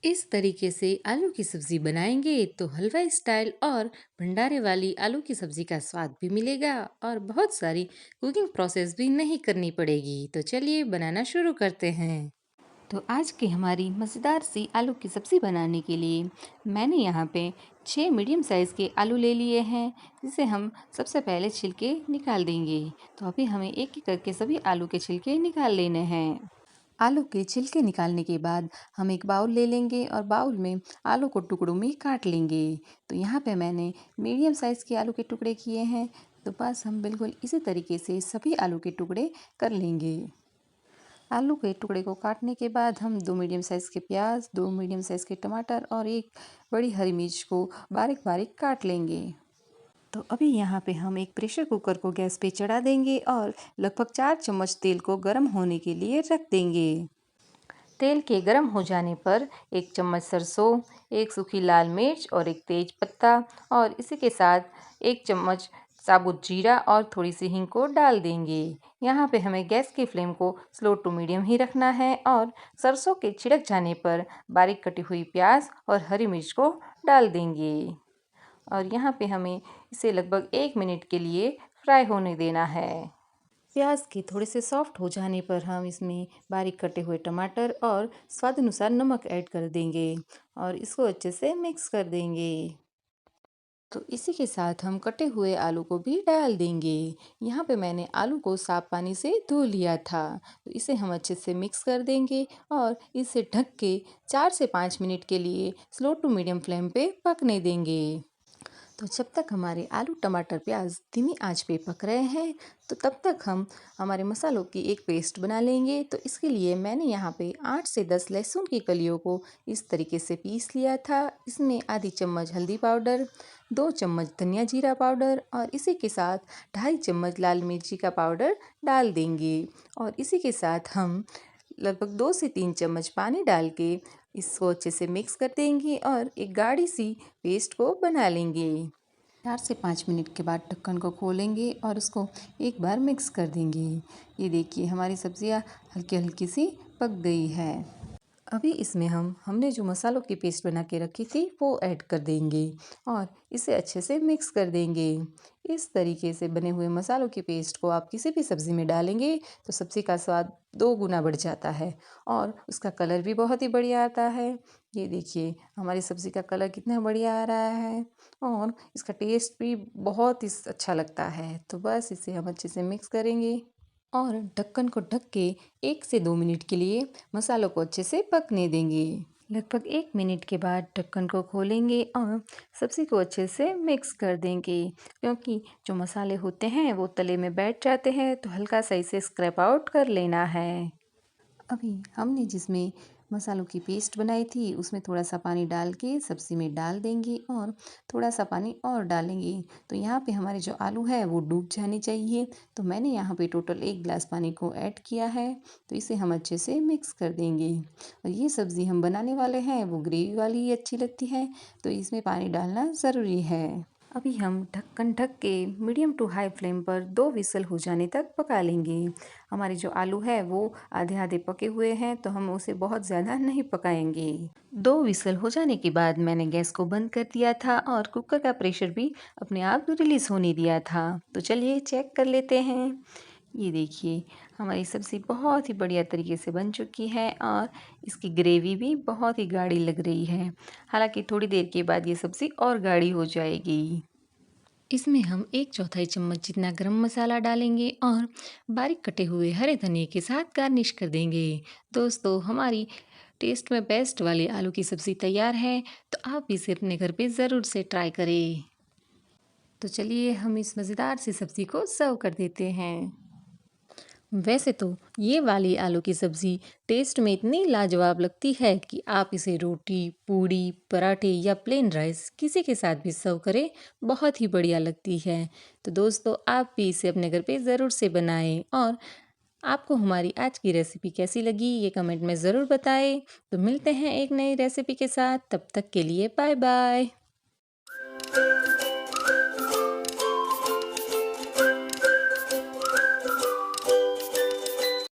इस तरीके से आलू की सब्जी बनाएंगे तो हलवाई स्टाइल और भंडारे वाली आलू की सब्जी का स्वाद भी मिलेगा और बहुत सारी कुकिंग प्रोसेस भी नहीं करनी पड़ेगी। तो चलिए बनाना शुरू करते हैं। तो आज की हमारी मज़ेदार सी आलू की सब्ज़ी बनाने के लिए मैंने यहाँ पे 6 मीडियम साइज़ के आलू ले लिए हैं, जिसे हम सबसे पहले छिलके निकाल देंगे। तो अभी हमें एक एक करके सभी आलू के छिलके निकाल लेने हैं। आलू के छिलके निकालने के बाद हम एक बाउल ले लेंगे और बाउल में आलू को टुकड़ों में काट लेंगे। तो यहाँ पे मैंने मीडियम साइज़ के आलू के टुकड़े किए हैं। तो बस हम बिल्कुल इसी तरीके से सभी आलू के टुकड़े कर लेंगे। आलू के टुकड़े को काटने के बाद हम 2 मीडियम साइज़ के प्याज, 2 मीडियम साइज़ के टमाटर और एक बड़ी हरी मिर्च को बारीक बारीक काट लेंगे। तो अभी यहाँ पे हम एक प्रेशर कुकर को गैस पे चढ़ा देंगे और लगभग 4 चम्मच तेल को गर्म होने के लिए रख देंगे। तेल के गर्म हो जाने पर 1 चम्मच सरसों, 1 सूखी लाल मिर्च और 1 तेज पत्ता और इसी के साथ 1 चम्मच साबुत जीरा और थोड़ी सी हींग को डाल देंगे। यहाँ पे हमें गैस की फ्लेम को स्लो टू मीडियम ही रखना है और सरसों के छिड़क जाने पर बारीक कटी हुई प्याज और हरी मिर्च को डाल देंगे और यहाँ पे हमें इसे लगभग 1 मिनट के लिए फ्राई होने देना है। प्याज के थोड़े से सॉफ्ट हो जाने पर हम इसमें बारीक कटे हुए टमाटर और स्वाद अनुसार नमक ऐड कर देंगे और इसको अच्छे से मिक्स कर देंगे। तो इसी के साथ हम कटे हुए आलू को भी डाल देंगे। यहाँ पे मैंने आलू को साफ पानी से धो लिया था। तो इसे हम अच्छे से मिक्स कर देंगे और इसे ढक के 4 से 5 मिनट के लिए स्लो टू मीडियम फ्लेम पे पकने देंगे। तो जब तक हमारे आलू टमाटर प्याज धीमी आंच पे पक रहे हैं, तो तब तक हम हमारे मसालों की एक पेस्ट बना लेंगे। तो इसके लिए मैंने यहाँ पे 8 से 10 लहसुन की कलियों को इस तरीके से पीस लिया था। इसमें आधी चम्मच हल्दी पाउडर, 2 चम्मच धनिया जीरा पाउडर और इसी के साथ 2.5 चम्मच लाल मिर्ची का पाउडर डाल देंगे और इसी के साथ हम लगभग 2 से 3 चम्मच पानी डाल के इसको अच्छे से मिक्स कर देंगे और एक गाढ़ी सी पेस्ट को बना लेंगे। 4 से 5 मिनट के बाद ढक्कन को खोलेंगे और उसको एक बार मिक्स कर देंगे। ये देखिए हमारी सब्जियां हल्की हल्की सी पक गई है। अभी इसमें हमने जो मसालों की पेस्ट बना के रखी थी वो ऐड कर देंगे और इसे अच्छे से मिक्स कर देंगे। इस तरीके से बने हुए मसालों की पेस्ट को आप किसी भी सब्ज़ी में डालेंगे तो सब्ज़ी का स्वाद 2 गुना बढ़ जाता है और उसका कलर भी बहुत ही बढ़िया आता है। ये देखिए हमारी सब्ज़ी का कलर कितना बढ़िया आ रहा है और इसका टेस्ट भी बहुत ही अच्छा लगता है। तो बस इसे हम अच्छे से मिक्स करेंगे और ढक्कन को ढक के 1 से 2 मिनट के लिए मसालों को अच्छे से पकने देंगे। लगभग 1 मिनट के बाद ढक्कन को खोलेंगे और सब्ज़ी को अच्छे से मिक्स कर देंगे, क्योंकि जो मसाले होते हैं वो तले में बैठ जाते हैं, तो हल्का सा इसे स्क्रैप आउट कर लेना है। अभी हमने जिसमें मसालों की पेस्ट बनाई थी उसमें थोड़ा सा पानी डाल के सब्ज़ी में डाल देंगे और थोड़ा सा पानी और डालेंगे। तो यहाँ पे हमारे जो आलू है वो डूब जाने चाहिए। तो मैंने यहाँ पे टोटल 1 गिलास पानी को ऐड किया है। तो इसे हम अच्छे से मिक्स कर देंगे और ये सब्ज़ी हम बनाने वाले हैं वो ग्रेवी वाली ही अच्छी लगती है, तो इसमें पानी डालना ज़रूरी है। अभी हम ढक्कन ढक के मीडियम टू हाई फ्लेम पर 2 विसल हो जाने तक पका लेंगे। हमारे जो आलू है वो आधे आधे पके हुए हैं, तो हम उसे बहुत ज़्यादा नहीं पकाएंगे। 2 विसल हो जाने के बाद मैंने गैस को बंद कर दिया था और कुकर का प्रेशर भी अपने आप रिलीज़ होने दिया था। तो चलिए चेक कर लेते हैं। ये देखिए हमारी सब्ज़ी बहुत ही बढ़िया तरीके से बन चुकी है और इसकी ग्रेवी भी बहुत ही गाढ़ी लग रही है। हालांकि थोड़ी देर के बाद ये सब्ज़ी और गाढ़ी हो जाएगी। इसमें हम 1/4 चम्मच जितना गरम मसाला डालेंगे और बारीक कटे हुए हरे धनिए के साथ गार्निश कर देंगे। दोस्तों हमारी टेस्ट में बेस्ट वाली आलू की सब्ज़ी तैयार है, तो आप इसे अपने घर पे ज़रूर से ट्राई करें। तो चलिए हम इस मज़ेदार सी सब्ज़ी को सर्व कर देते हैं। वैसे तो ये वाली आलू की सब्ज़ी टेस्ट में इतनी लाजवाब लगती है कि आप इसे रोटी, पूड़ी, पराठे या प्लेन राइस किसी के साथ भी सर्व करें, बहुत ही बढ़िया लगती है। तो दोस्तों आप भी इसे अपने घर पे ज़रूर से बनाएं और आपको हमारी आज की रेसिपी कैसी लगी ये कमेंट में ज़रूर बताएं। तो मिलते हैं एक नई रेसिपी के साथ, तब तक के लिए बाय बाय।